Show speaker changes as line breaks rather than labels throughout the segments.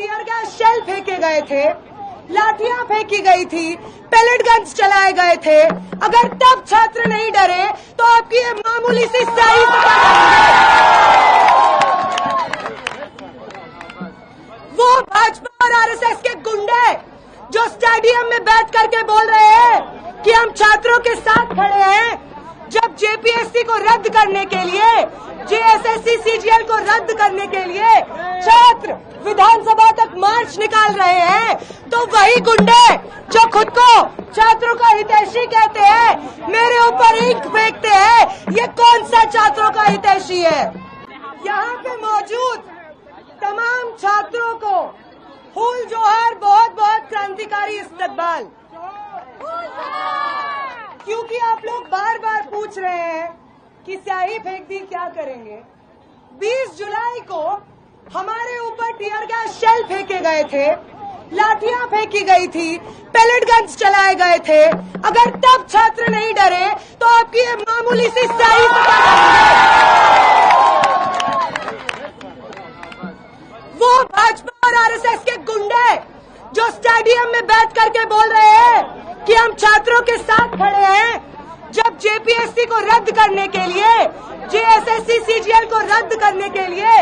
Tear gas shell फेंके गए थे, लाठियां फेंकी गई थी, पेलेट गन्स चलाए गए थे। अगर तब छात्र नहीं डरे तो आपकी ये मामूली सी स्याही वो भाजपा और आरएसएस के गुंडे जो स्टेडियम में बैठ करके बोल रहे हैं कि हम छात्रों के साथ खड़े हैं, जब जेपीएससी को रद्द करने के लिए, जेएसएससी सीजीएल को रद्द करने के लिए छात्र विधानसभा तक मार्च निकाल रहे हैं, तो वही गुंडे जो खुद को छात्रों का हितैषी कहते हैं मेरे ऊपर ईंट फेंकते हैं। ये कौन सा छात्रों का हितैषी है? यहाँ पे मौजूद तमाम छात्रों को फूल जोहार, बहुत बहुत क्रांतिकारी इस्तकबाल। क्योंकि आप लोग बार बार पूछ रहे हैं कि स्याही फेंक दी क्या करेंगे। 20 जुलाई को हमारे ऊपर टीयर गैस शेल फेंके गए थे, लाठियां फेंकी गई थी, पेलेट गन्स चलाए गए थे। अगर तब छात्र नहीं डरे तो आपकी ये मामूली सी स्याही वो भाजपा और आरएसएस के गुंडे जो स्टेडियम में बैठ करके बोल रहे हैं कि हम छात्रों के साथ खड़े हैं, जब जेपीएससी को रद्द करने के लिए, जेएसएससी सीजीएल को रद्द करने के लिए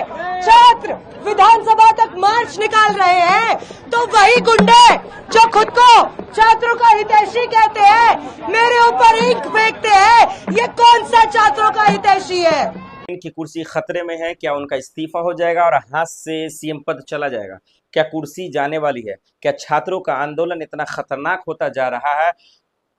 छात्र विधानसभा तक मार्च निकाल रहे हैं, तो वही गुंडे जो खुद को छात्रों का हितैषी कहते हैं मेरे ऊपर ईंट फेंकते हैं। ये कौन सा छात्रों का हितैषी है?
इनकी कुर्सी खतरे में है। क्या उनका इस्तीफा हो जाएगा और हाथ से सीएम पद चला जाएगा? क्या कुर्सी जाने वाली है? क्या छात्रों का आंदोलन इतना खतरनाक होता जा रहा है?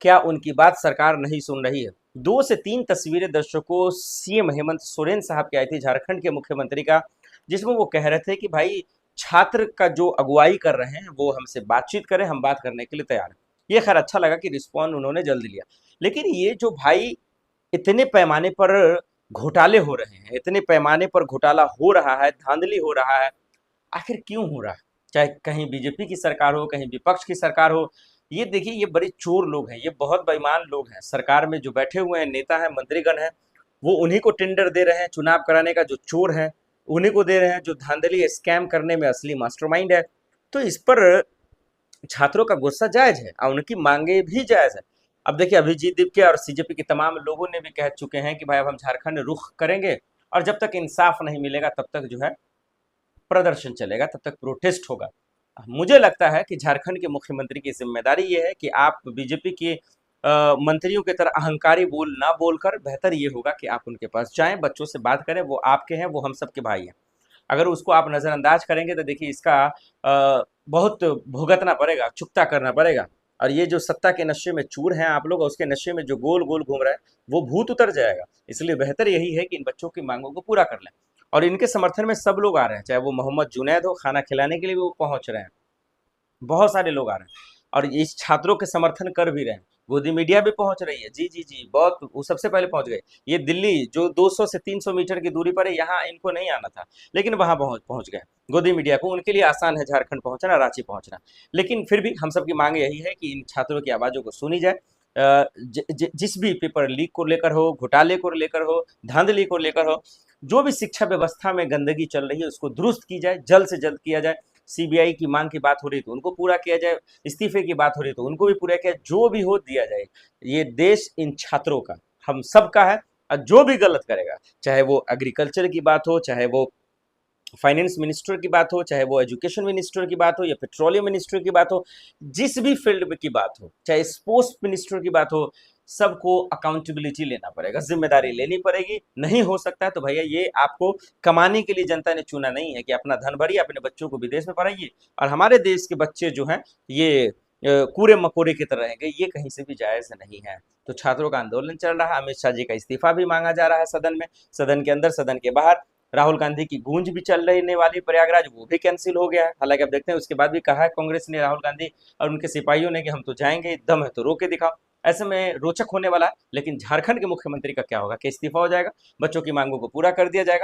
क्या उनकी बात सरकार नहीं सुन रही है? 2 से 3 तस्वीरें दर्शकों सीएम हेमंत सोरेन साहब की आई थी, झारखंड के मुख्यमंत्री का, जिसमें वो कह रहे थे कि भाई छात्र का जो अगुवाई कर रहे हैं वो हमसे बातचीत करें, हम बात करने के लिए तैयार हैं। ये खैर अच्छा लगा कि रिस्पॉन्ड उन्होंने जल्दी लिया। लेकिन ये जो भाई इतने पैमाने पर घोटाले हो रहे हैं, इतने पैमाने पर घोटाला हो रहा है, धांधली हो रहा है, आखिर क्यों हो रहा है? चाहे कहीं बीजेपी की सरकार हो, कहीं विपक्ष की सरकार हो, ये देखिए ये बड़े चोर लोग हैं, ये बहुत बेईमान लोग हैं। सरकार में जो बैठे हुए हैं, नेता हैं, मंत्रीगण हैं, वो उन्हीं को टेंडर दे रहे हैं चुनाव कराने का। जो चोर हैं उन्हीं को दे रहे हैं, जो धांधली स्कैम करने में असली मास्टरमाइंड है। तो इस पर छात्रों का गुस्सा जायज है और उनकी मांगे भी जायज है। अब देखिए अभिजीत दीपके और सीजेपी के तमाम लोगों ने भी कह चुके हैं कि भाई अब हम झारखंड रुख करेंगे और जब तक इंसाफ नहीं मिलेगा तब तक जो है प्रदर्शन चलेगा, तब तक प्रोटेस्ट होगा। मुझे लगता है कि झारखंड के मुख्यमंत्री की जिम्मेदारी ये है कि आप बीजेपी के मंत्रियों की तरह अहंकारी बोल ना बोलकर बेहतर ये होगा कि आप उनके पास जाएं, बच्चों से बात करें। वो आपके हैं, वो हम सबके भाई हैं। अगर उसको आप नज़रअंदाज करेंगे तो देखिए इसका बहुत भुगतना पड़ेगा, चुकता करना पड़ेगा। और ये जो सत्ता के नशे में चूर हैं आप लोग, उसके नशे में जो गोल गोल घूम रहा है वो भूत उतर जाएगा। इसलिए बेहतर यही है कि इन बच्चों की मांगों को पूरा कर लें। और इनके समर्थन में सब लोग आ रहे हैं, चाहे वो मोहम्मद जुनैद हो, खाना खिलाने के लिए भी वो पहुंच रहे हैं, बहुत सारे लोग आ रहे हैं और इस छात्रों के समर्थन कर भी रहे हैं। गोदी मीडिया भी पहुंच रही है, जी जी जी, बहुत, वो सबसे पहले पहुंच गए। ये दिल्ली जो 200 से 300 मीटर की दूरी पर है, यहाँ इनको नहीं आना था, लेकिन वहां पहुंच गए। गोदी मीडिया को उनके लिए आसान है झारखंड पहुंचना, रांची पहुंचना। लेकिन फिर भी हम सबकी मांग यही है कि इन छात्रों की आवाज़ों को सुनी जाए। जिस भी पेपर लीक को लेकर हो, घोटाले को लेकर हो, धांधली को लेकर हो, जो भी शिक्षा व्यवस्था में गंदगी चल रही है उसको दुरुस्त की जाए, जल्द से जल्द किया जाए। सीबीआई की मांग की बात हो रही तो उनको पूरा किया जाए, इस्तीफे की बात हो रही तो उनको भी पूरा किया, जो भी हो दिया जाए। ये देश इन छात्रों का, हम सबका है। और जो भी गलत करेगा, चाहे वो एग्रीकल्चर की बात हो, चाहे वो फाइनेंस मिनिस्टर की बात हो, चाहे वो एजुकेशन मिनिस्टर की बात हो या पेट्रोलियम मिनिस्टर की बात हो, जिस भी फील्ड में की बात हो, चाहे स्पोर्ट्स मिनिस्टर की बात हो, सबको अकाउंटेबिलिटी लेना पड़ेगा, जिम्मेदारी लेनी पड़ेगी। नहीं हो सकता है तो भैया ये आपको कमाने के लिए जनता ने चुना नहीं है कि अपना धन भरिए, अपने बच्चों को विदेश में पढ़ाइए और हमारे देश के बच्चे जो हैं ये कूड़े मकोड़े की तरह रहेंगे, ये कहीं से भी जायज़ नहीं है। तो छात्रों का आंदोलन चल रहा है, अमित शाह जी का इस्तीफा भी मांगा जा रहा है सदन में, सदन के अंदर, सदन के बाहर। राहुल गांधी की गूंज भी चल रहने वाली प्रयागराज, वो भी कैंसिल हो गया है। हालांकि अब देखते हैं उसके बाद भी कहा है कांग्रेस ने, राहुल गांधी और उनके सिपाहियों ने कि हम तो जाएंगे, दम है तो रोके दिखाओ। ऐसे में रोचक होने वाला है। लेकिन झारखंड के मुख्यमंत्री का क्या होगा? क्या इस्तीफा हो जाएगा? बच्चों की मांगों को पूरा कर दिया जाएगा?